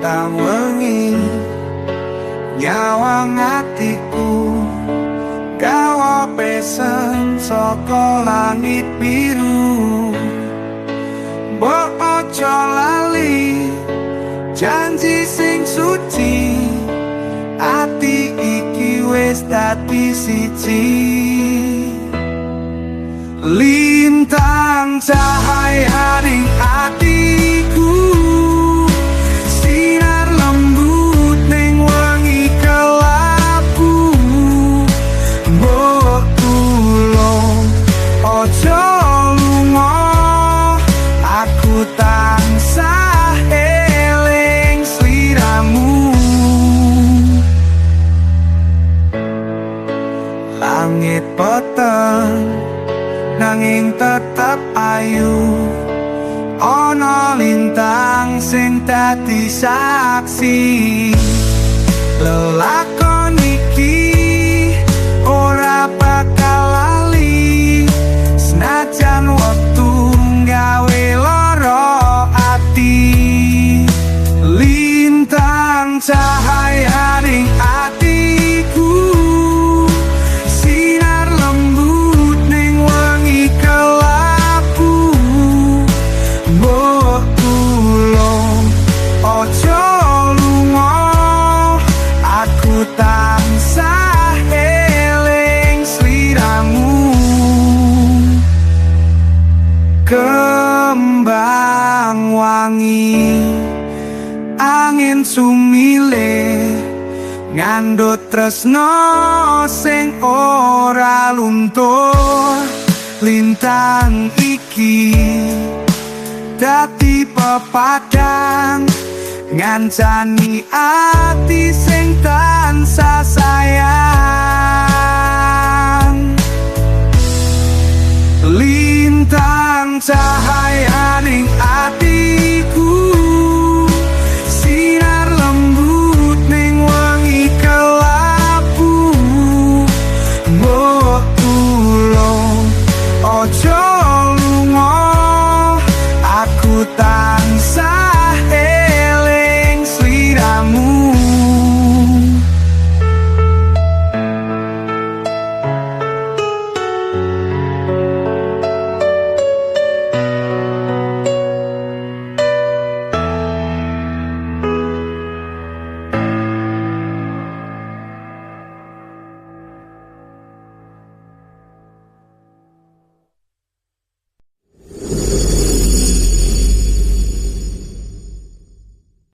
petang wengi nyawang atiku gawa pesen saka langit biru. Mbok ojo lali janji sing suci, ati iki wis dadi siji. Lintang cahaya ning atiku, sinar lembut ning wangi kelabu. Mbok tulung ojo lunga, aku tansah eling sliramu. Langit peteng nanging tetep ayu, ana lintang sing dadi saksi. Lelakon iki ora bakal lali, senajan wektu gawe lara ati. Lintang cahaya ning atiku, sinar lembut ning wangi kelabu. Mbok tulung ojo lunga, aku tansah eling sliramu. Kembang wangi angin sumile ngandhut tresno sing ora luntur. Lintang iki dadi pepadang ngancani ati sing tansah sayang.